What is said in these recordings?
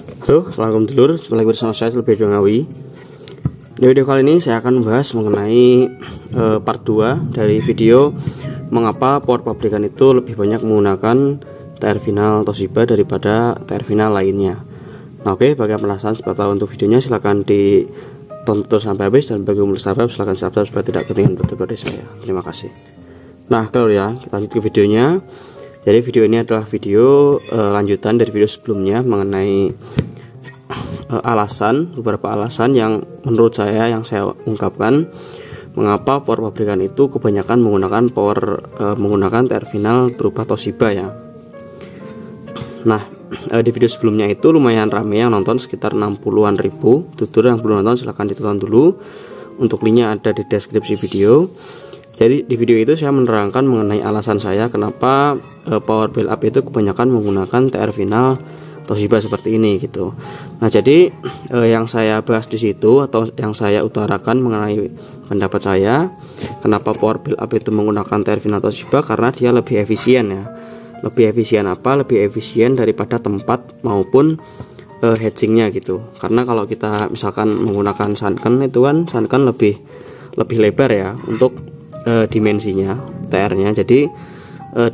Halo, assalamualaikum dulur, jumpa lagi bersama saya Lebih Ngawi. Di video kali ini saya akan membahas mengenai part 2 dari video mengapa power pabrikan itu lebih banyak menggunakan TR final Toshiba daripada TR final lainnya. Nah, oke, bagi yang penasaran seperti tahu untuk videonya silahkan ditonton sampai habis, dan bagi yang belum subscribe silahkan subscribe supaya tidak ketinggalan berita dari saya. Terima kasih. Nah, kalau ya kita lanjut ke videonya. Jadi video ini adalah video lanjutan dari video sebelumnya mengenai beberapa alasan yang menurut saya yang saya ungkapkan mengapa power pabrikan itu kebanyakan menggunakan TR final berupa Toshiba ya. Nah, di video sebelumnya itu lumayan ramai yang nonton, sekitar 60-an ribu. Tutur yang belum nonton silahkan ditonton dulu. Untuk linknya ada di deskripsi video. Jadi di video itu saya menerangkan mengenai alasan saya kenapa power build up itu kebanyakan menggunakan TR final Toshiba seperti ini gitu. Nah, jadi yang saya bahas di situ atau yang saya utarakan mengenai pendapat saya kenapa power build up itu menggunakan TR final Toshiba, karena dia lebih efisien ya. Lebih efisien apa? Lebih efisien daripada tempat maupun hedgingnya gitu. Karena kalau kita misalkan menggunakan Sanken itu kan Sanken lebih lebar ya untuk dimensinya TR-nya. Jadi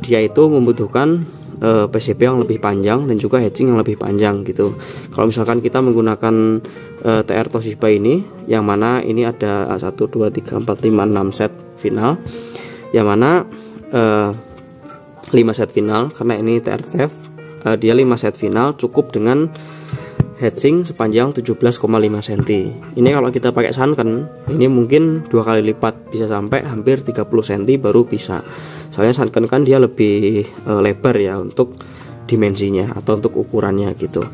dia itu membutuhkan PCB yang lebih panjang dan juga hedging yang lebih panjang gitu. Kalau misalkan kita menggunakan TR Toshiba ini, yang mana ini ada 1, 2, 3, 4, 5, 6 set final, yang mana 5 set final, karena ini TR TEF, dia 5 set final cukup dengan hedging sepanjang 17,5 cm. Ini kalau kita pakai Sanken, ini mungkin 2 kali lipat, bisa sampai hampir 30 cm baru bisa. Soalnya Sanken kan dia lebih lebar ya untuk dimensinya atau untuk ukurannya gitu.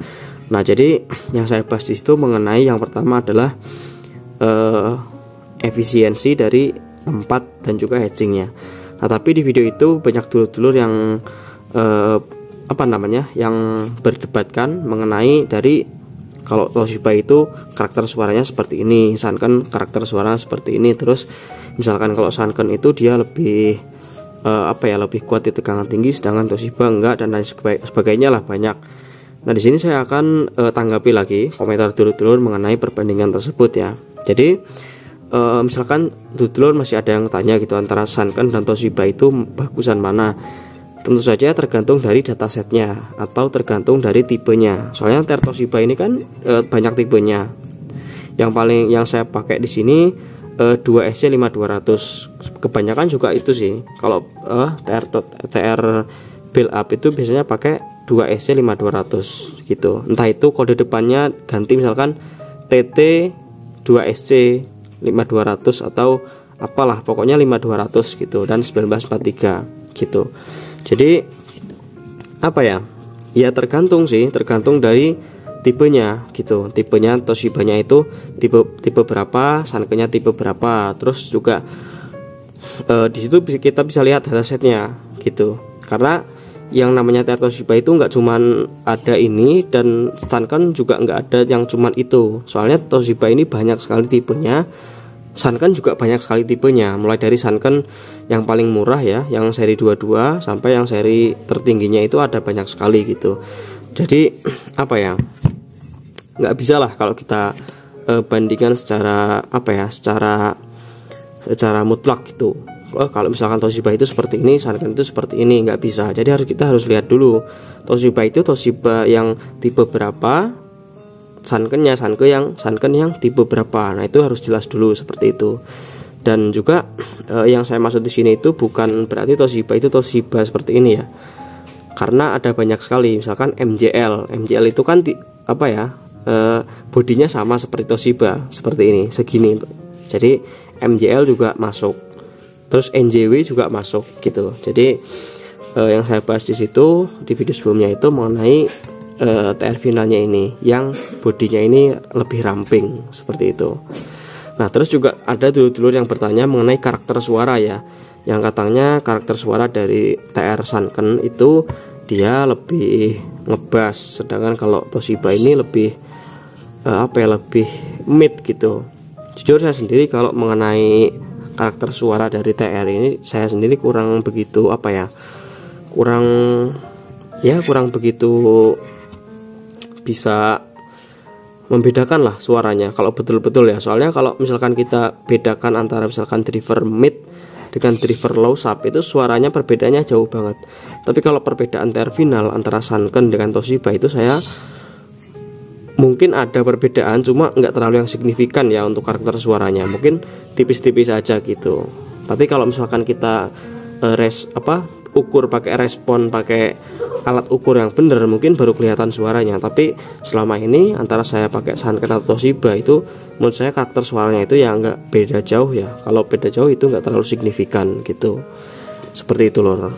Nah, jadi yang saya bahas di situ mengenai yang pertama adalah efisiensi dari tempat dan juga hedgingnya. Nah, tapi di video itu banyak dulur-dulur yang yang berdebatkan mengenai dari kalau Toshiba itu karakter suaranya seperti ini, Sanken karakter suaranya seperti ini. Terus misalkan kalau Sanken itu dia lebih lebih kuat di tegangan tinggi, sedangkan Toshiba enggak, dan lain sebagainya lah, banyak. Nah, di sini saya akan tanggapi lagi komentar dulur-dulur mengenai perbandingan tersebut ya. Jadi misalkan dulur masih ada yang tanya gitu antara Sanken dan Toshiba itu bagusan mana. Tentu saja tergantung dari datasetnya atau tergantung dari tipenya. Soalnya TR Toshiba ini kan banyak tipenya. Yang saya pakai di sini 2SC5200. Kebanyakan juga itu sih. Kalau TR build up itu biasanya pakai 2SC5200 gitu. Entah itu kode depannya ganti misalkan TT 2SC5200 atau apalah, pokoknya 5200 gitu, dan 1943 gitu. Jadi ya tergantung dari tipenya gitu. Tipenya Toshibanya itu tipe berapa, Sankennya tipe berapa. Terus juga di situ kita bisa lihat datasetnya gitu. Karena yang namanya TR Toshiba itu nggak cuman ada ini, dan Sanken juga nggak ada yang cuman itu. Soalnya Toshiba ini banyak sekali tipenya. Sanken juga banyak sekali tipenya, mulai dari Sanken yang paling murah ya, yang seri 22 sampai yang seri tertingginya itu ada banyak sekali gitu. Jadi nggak bisa lah kalau kita bandingkan secara secara mutlak gitu. Kalau misalkan Toshiba itu seperti ini, Sanken itu seperti ini, nggak bisa. Jadi kita harus lihat dulu Toshiba itu Toshiba yang tipe berapa, Sanken yang tipe berapa. Nah, itu harus jelas dulu seperti itu. Dan juga yang saya maksud di sini itu bukan berarti Toshiba itu Toshiba seperti ini ya. Karena ada banyak sekali, misalkan MJL itu kan bodinya sama seperti Toshiba, seperti ini, segini. Jadi MJL juga masuk. Terus NJW juga masuk gitu. Jadi yang saya bahas di situ di video sebelumnya itu mengenai TR finalnya ini yang bodinya ini lebih ramping seperti itu. Nah, terus juga ada dulur-dulur yang bertanya mengenai karakter suara ya, yang katanya karakter suara dari TR Sanken itu dia lebih ngebas, sedangkan kalau Toshiba ini lebih lebih mid gitu. Jujur saya sendiri kalau mengenai karakter suara dari TR ini saya sendiri kurang begitu kurang begitu bisa membedakan lah suaranya kalau betul-betul ya. Soalnya kalau misalkan kita bedakan antara misalkan driver mid dengan driver low sub, itu suaranya perbedaannya jauh banget. Tapi kalau perbedaan TR final antara Sanken dengan Toshiba itu saya mungkin ada perbedaan, cuma nggak terlalu yang signifikan ya untuk karakter suaranya, mungkin tipis-tipis aja gitu. Tapi kalau misalkan kita ukur pakai respon, pakai alat ukur yang bener, mungkin baru kelihatan suaranya. Tapi selama ini antara saya pakai Sanken atau Toshiba itu menurut saya karakter suaranya itu ya nggak beda jauh ya. Kalau beda jauh itu nggak terlalu signifikan gitu, seperti itu loh.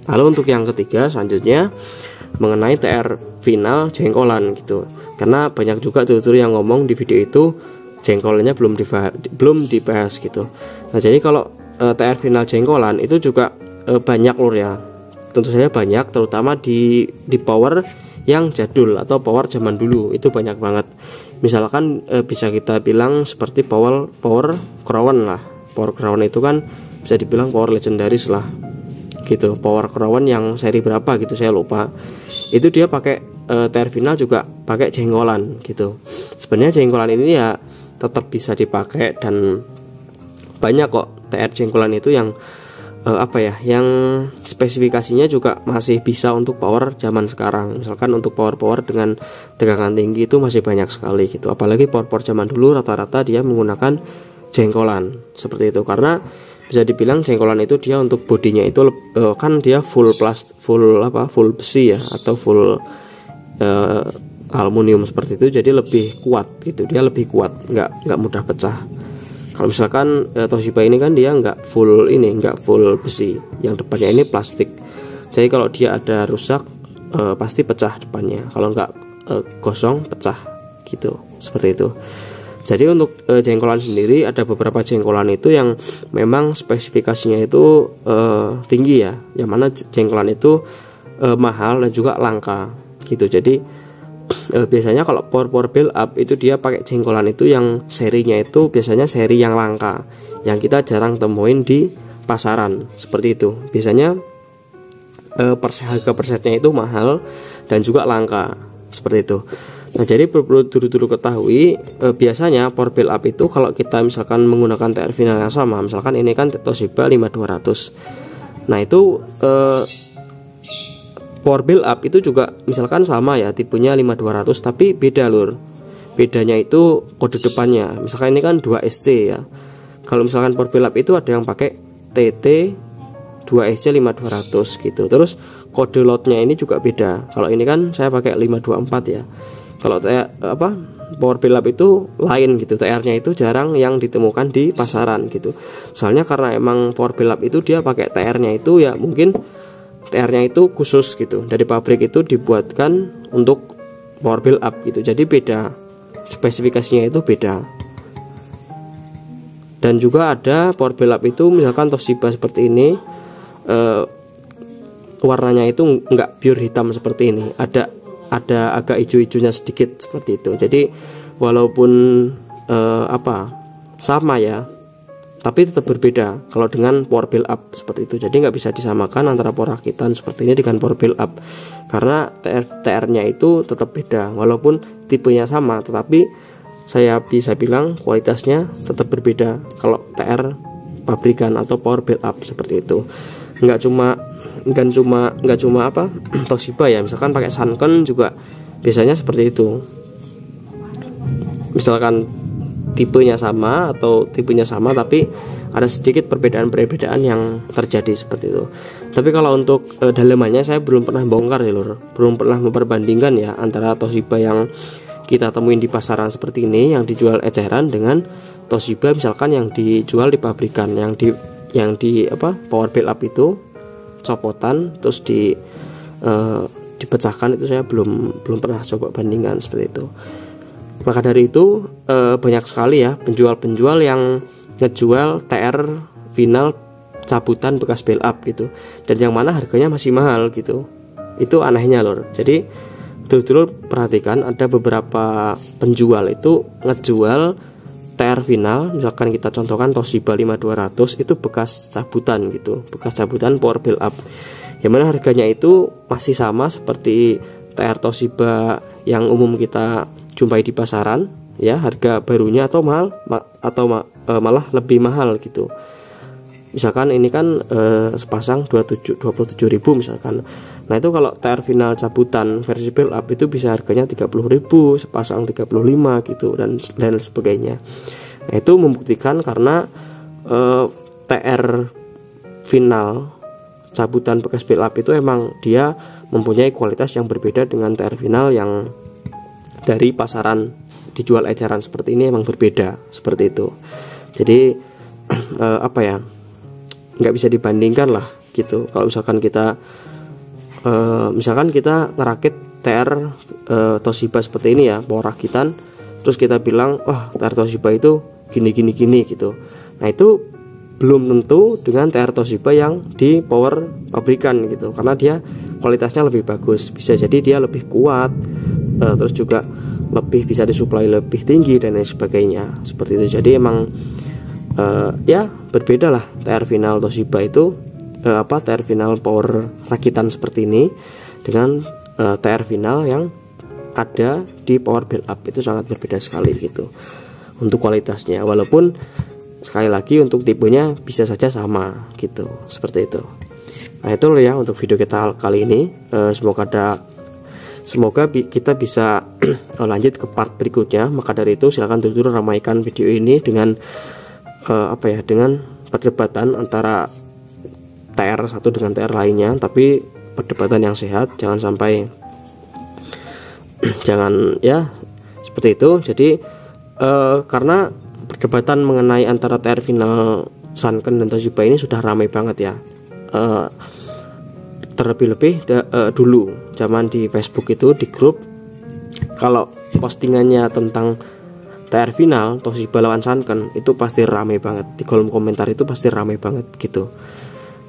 Lalu untuk yang ketiga selanjutnya mengenai TR final jengkolan gitu, karena banyak juga tutur yang ngomong di video itu jengkolannya belum dibahas gitu. Nah jadi kalau TR final jengkolan itu juga banyak lur ya, tentu saja banyak, terutama di power yang jadul atau power zaman dulu itu banyak banget. Misalkan bisa kita bilang seperti power Crown lah. Power Crown itu kan bisa dibilang power legendaris lah gitu. Power Crown yang seri berapa gitu saya lupa, itu dia pakai TR final juga pakai jengkolan gitu. Sebenarnya jengkolan ini ya tetap bisa dipakai, dan banyak kok TR jengkolan itu yang yang spesifikasinya juga masih bisa untuk power zaman sekarang. Misalkan untuk power dengan tegangan tinggi itu masih banyak sekali gitu. Apalagi power zaman dulu rata-rata dia menggunakan jengkolan seperti itu, karena bisa dibilang jengkolan itu dia untuk bodinya itu kan dia full besi ya, atau full aluminium seperti itu, jadi lebih kuat gitu. Dia lebih kuat, nggak mudah pecah. Kalau misalkan Toshiba ini kan dia nggak full besi, yang depannya ini plastik. Jadi kalau dia ada rusak pasti pecah depannya. Kalau nggak gosong pecah gitu, seperti itu. Jadi untuk jengkolan sendiri ada beberapa jengkolan itu yang memang spesifikasinya itu tinggi ya, yang mana jengkolan itu mahal dan juga langka gitu. Jadi biasanya kalau power build up itu dia pakai jengkolan itu yang serinya itu biasanya seri yang langka, yang kita jarang temuin di pasaran seperti itu. Biasanya harga per setnya itu mahal dan juga langka seperti itu. Nah jadi perlu dulu ketahui biasanya power build up itu kalau kita misalkan menggunakan TR final yang sama, misalkan ini kan Toshiba 5200. Nah itu power build up itu juga misalkan sama ya, tipenya 5200 tapi beda lur. Bedanya itu kode depannya. Misalkan ini kan 2SC ya. Kalau misalkan power build up itu ada yang pakai TT 2SC 5200 gitu. Terus kode lotnya ini juga beda. Kalau ini kan saya pakai 524 ya. Kalau power build up itu lain gitu, TR-nya itu jarang yang ditemukan di pasaran gitu. Soalnya karena emang power build up itu dia pakai TR-nya itu ya mungkin TR-nya itu khusus gitu. Dari pabrik itu dibuatkan untuk power build up gitu. Jadi beda, spesifikasinya itu beda. Dan juga ada power build up itu misalkan Toshiba seperti ini, warnanya itu enggak pure hitam seperti ini, ada agak hijau-hijaunya sedikit seperti itu. Jadi walaupun sama ya, tapi tetap berbeda kalau dengan power build up seperti itu. Jadi nggak bisa disamakan antara power rakitan seperti ini dengan power build up, karena TR-nya itu tetap beda. Walaupun tipenya sama, tetapi saya bisa bilang kualitasnya tetap berbeda kalau TR pabrikan atau power build up seperti itu. Nggak cuma Toshiba ya, misalkan pakai Sanken juga biasanya seperti itu. Misalkan tipenya sama tapi ada sedikit perbedaan yang terjadi seperti itu. Tapi kalau untuk dalemannya saya belum pernah bongkar ya lur, belum pernah memperbandingkan ya antara Toshiba yang kita temuin di pasaran seperti ini yang dijual eceran dengan Toshiba misalkan yang dijual di pabrikan, yang di power build up itu copotan terus dipecahkan. Itu saya belum pernah coba bandingkan seperti itu. Maka dari itu banyak sekali ya penjual yang ngejual TR final cabutan bekas build up gitu, dan yang mana harganya masih mahal gitu. Itu anehnya lor. Jadi dulu perhatikan, ada beberapa penjual itu ngejual TR final, misalkan kita contohkan Toshiba 5200 itu bekas cabutan gitu, bekas cabutan power build up, yang mana harganya itu masih sama seperti TR Toshiba yang umum kita jumpai di pasaran ya, harga barunya atau malah lebih mahal gitu. Misalkan ini kan sepasang 27.000 misalkan. Nah itu kalau TR final cabutan versi build up itu bisa harganya 30.000, sepasang 35 gitu dan lain sebagainya. Nah itu membuktikan karena TR final cabutan bekas build up itu emang dia mempunyai kualitas yang berbeda dengan TR final yang dari pasaran dijual eceran seperti ini, emang berbeda seperti itu. Jadi apa ya, nggak bisa dibandingkan lah gitu. Kalau misalkan kita ngerakit TR Toshiba seperti ini ya, power rakitan, terus kita bilang wah TR Toshiba itu gini gitu. Nah itu belum tentu dengan TR Toshiba yang di power pabrikan gitu, karena dia kualitasnya lebih bagus, bisa jadi dia lebih kuat, terus juga lebih bisa disuplai lebih tinggi dan lain sebagainya seperti itu. Jadi emang ya berbeda lah TR final Toshiba itu TR final power rakitan seperti ini dengan TR final yang ada di power build up, itu sangat berbeda sekali gitu untuk kualitasnya, walaupun sekali lagi untuk tipenya bisa saja sama gitu, seperti itu. Nah itu loh ya untuk video kita kali ini. Semoga kita bisa lanjut ke part berikutnya. Maka dari itu silakan dulu ramaikan video ini dengan dengan perdebatan antara TR satu dengan TR lainnya, tapi perdebatan yang sehat, jangan sampai ya seperti itu. Jadi karena perdebatan mengenai antara TR final Sanken dan Toshiba ini sudah ramai banget ya, terlebih-lebih dulu zaman di Facebook itu, di grup, kalau postingannya tentang TR final Toshiba lawan Sanken itu pasti ramai banget, di kolom komentar itu pasti ramai banget gitu.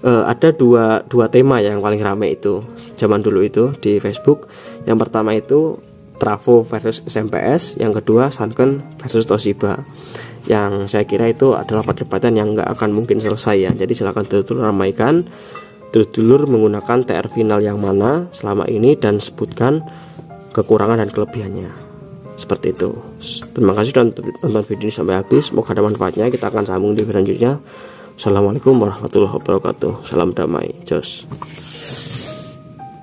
Ada dua tema yang paling ramai itu zaman dulu itu di Facebook. Yang pertama itu Travo versus SMPS, yang kedua Sanken versus Toshiba. Yang saya kira itu adalah perdebatan yang nggak akan mungkin selesai ya. Jadi silakan dulu ramaikan, dulur menggunakan TR final yang mana selama ini, dan sebutkan kekurangan dan kelebihannya. Seperti itu. Terima kasih sudah nonton video ini sampai habis. Semoga ada manfaatnya. Kita akan sambung di video selanjutnya. Assalamualaikum warahmatullahi wabarakatuh. Salam damai. Jos.